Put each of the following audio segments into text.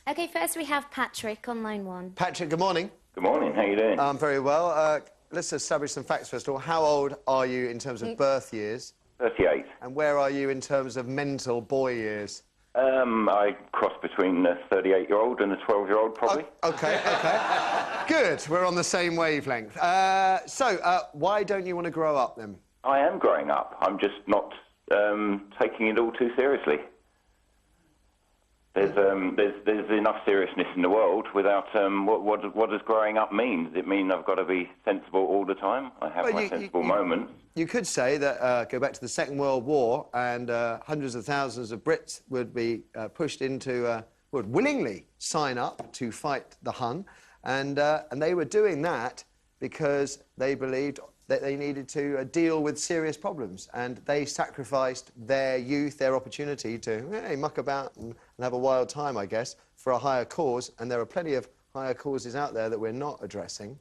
OK, first we have Patrick on line 1. Patrick, good morning. Good morning, how you doing? I'm very well. Let's establish some facts first of all. How old are you in terms of birth years? 38. And where are you in terms of mental boy years? I cross between a 38-year-old and a 12-year-old, probably. OK. Good, we're on the same wavelength. Why don't you want to grow up, then? I am growing up. I'm just not taking it all too seriously. There's enough seriousness in the world without what does growing up mean? Does it mean I've got to be sensible all the time? I have my sensible moments. You could say that, go back to the Second World War, and hundreds of thousands of Brits would be pushed into, would willingly sign up to fight the Hun, and they were doing that because they believed that they needed to deal with serious problems, and they sacrificed their youth, their opportunity to muck about and have a wild time, I guess, for a higher cause, and there are plenty of higher causes out there that we're not addressing.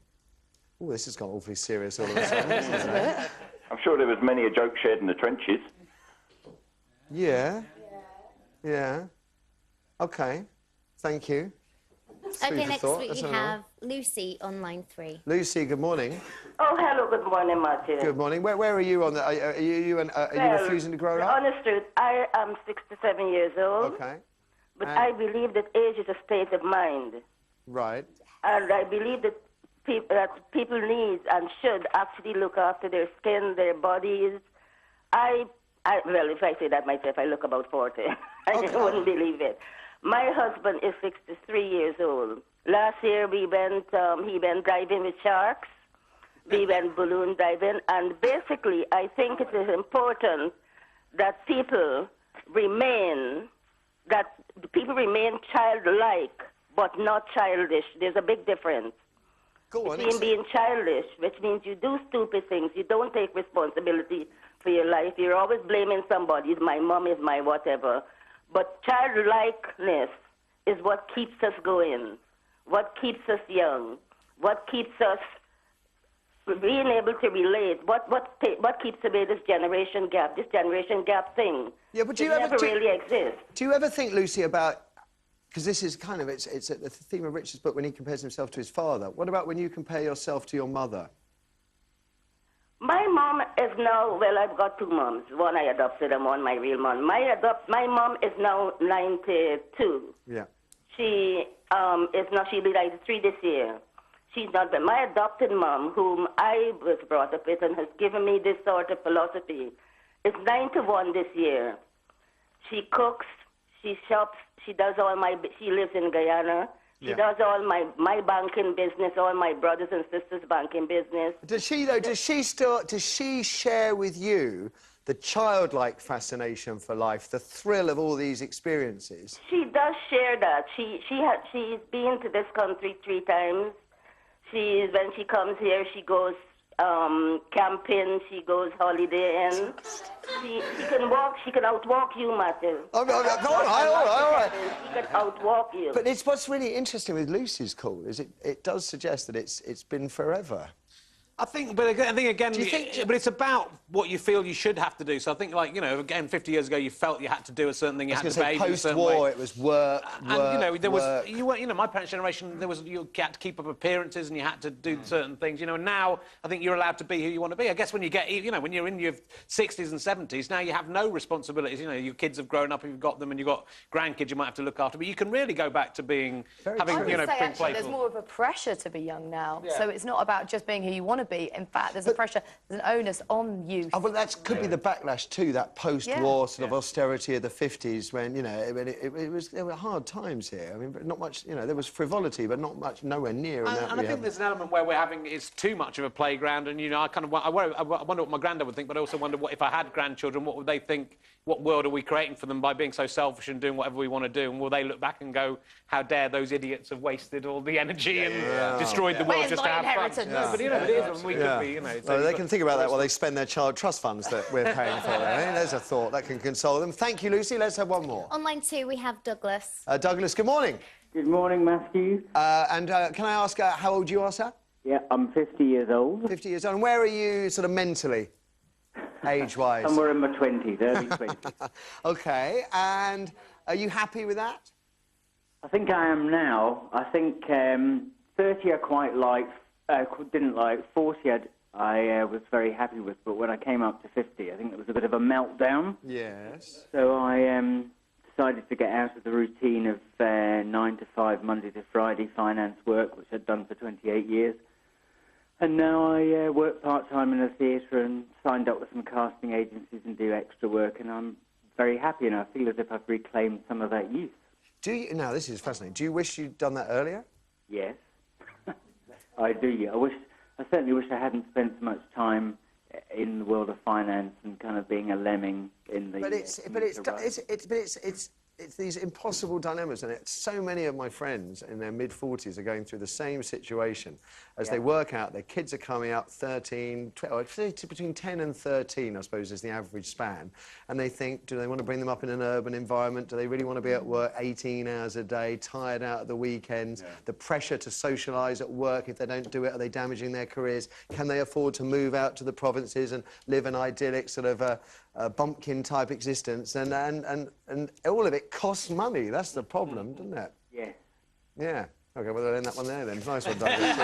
Oh, this has got awfully serious all of a sudden, isn't it? I'm sure there was many a joke shared in the trenches. Yeah. OK. Thank you. OK, next we have Lucy on line 3. Lucy, good morning. Oh, hello, good morning, Martin. Good morning. Where are you on the... Are you refusing to grow up? Honest truth, I am 67 years old. OK. But I believe that age is a state of mind. Right. And I believe that people need and should actually look after their skin, their bodies. Well, if I say that myself, I look about 40. I wouldn't believe it. My husband is 63 years old. Last year he went driving with sharks. We went balloon diving, and basically I think it is important that people remain childlike but not childish. There's a big difference between being childish, which means you do stupid things, you don't take responsibility for your life, you're always blaming somebody, my mom is my whatever. But childlikeness is what keeps us going, what keeps us young, what keeps us being able to relate, what keeps away this generation gap thing. Yeah, but never really exists. Do you ever think, Lucy, about, because this is kind of, it's the theme of Richard's book when he compares himself to his father. What about when you compare yourself to your mother? My mom is now, well, I've got 2 moms. One I adopted and one my real mom. My mom is now 92. Yeah. She'll be 93 this year. She's not, but my adopted mom, whom I was brought up with and has given me this sort of philosophy, is 91 this year. She cooks, she shops, she lives in Guyana. She does all my banking business, all my brothers and sisters' banking business. Does she, though, does she share with you the childlike fascination for life, the thrill of all these experiences? She does share that. She's been to this country 3 times. When she comes here, she goes camping, she goes holidaying. She can outwalk you, Martin. All right. She can outwalk you. But what's really interesting with Lucy's call is it does suggest that it's been forever. I think, but again, but it's about what you feel you should have to do. So I think, like, you know, again, 50 years ago, you felt you had to do a certain thing, you had to behave in a certain way. Post-war, it was work, my parents' generation, you had to keep up appearances and you had to do certain things, you know, and now I think you're allowed to be who you want to be. I guess when you get, you know, when you're in your 60s and 70s, now you have no responsibilities, you know, your kids have grown up, you've got them, and you've got grandkids you might have to look after, but you can really go back to being, having, you know, being playful. There's more of a pressure to be young now, so it's not about just being who you want to be. In fact, there's a pressure, there's an onus on youth. Oh, well, that could be the backlash too, that post-war sort of austerity of the 50s when, you know, there were hard times here. I mean, but not much, you know, there was frivolity, but not much, nowhere near. And I think there's an element where we're having, it's too much of a playground, and, you know, I wonder what my granddad would think, but I also wonder what if I had grandchildren, what would they think, what world are we creating for them by being so selfish and doing whatever we want to do, and will they look back and go, how dare those idiots have wasted all the energy and destroyed the world just to have fun. But, you know, it is, and we could be, you know... Well, they can think about that while they spend their child trust funds that we're paying for. There's a thought that can console them. Thank you, Lucy. Let's have one more. On line 2, we have Douglas. Douglas, good morning. Good morning, Matthew. Can I ask how old you are, sir? Yeah, I'm 50 years old. 50 years old. And where are you, sort of mentally, age-wise? Somewhere in my 20s, early 20s. OK, and are you happy with that? I think I am now. I think 30 I quite liked, didn't like. 40 I was very happy with, but when I came up to 50, I think it was a bit of a meltdown. Yes. So I decided to get out of the routine of 9 to 5, Monday to Friday finance work, which I'd done for 28 years. And now I work part-time in a theatre and signed up with some casting agencies and do extra work, and I'm very happy, and I feel as if I've reclaimed some of that youth. Do you... Now, this is fascinating. Do you wish you'd done that earlier? Yes. I do. I certainly wish I hadn't spent so much time in the world of finance and kind of being a lemming in the... It's these impossible dilemmas, and so many of my friends in their mid-40s are going through the same situation. As they work out, their kids are coming out 13, 12, between 10 and 13, I suppose, is the average span. And they think, do they want to bring them up in an urban environment? Do they really want to be at work 18 hours a day, tired out at the weekends? Yeah. The pressure to socialise at work, if they don't do it, are they damaging their careers? Can they afford to move out to the provinces and live an idyllic sort of a bumpkin-type existence? And all of it costs money. That's the problem, doesn't it? Yes. Yeah. OK, well, I'll end that one there, then. Nice one, Douglas.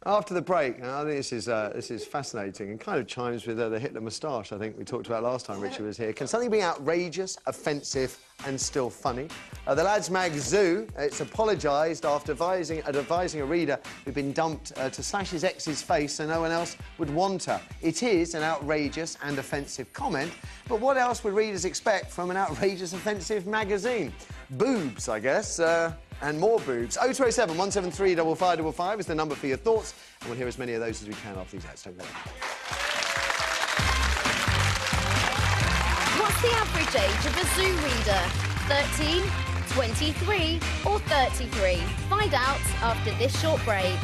After the break, I think this is fascinating and kind of chimes with the Hitler moustache I think we talked about last time Richard was here. Can something be outrageous, offensive and still funny? The Lads Mag Zoo, it's apologised after advising a reader who'd been dumped to slash his ex's face so no one else would want her. It is an outrageous and offensive comment, but what else would readers expect from an outrageous, offensive magazine? Boobs, I guess. And more boobs. 0207 173 5555 is the number for your thoughts, and we'll hear as many of those as we can after these ads. Don't go. What's the average age of a zoo reader? 13, 23 or 33? Find out after this short break.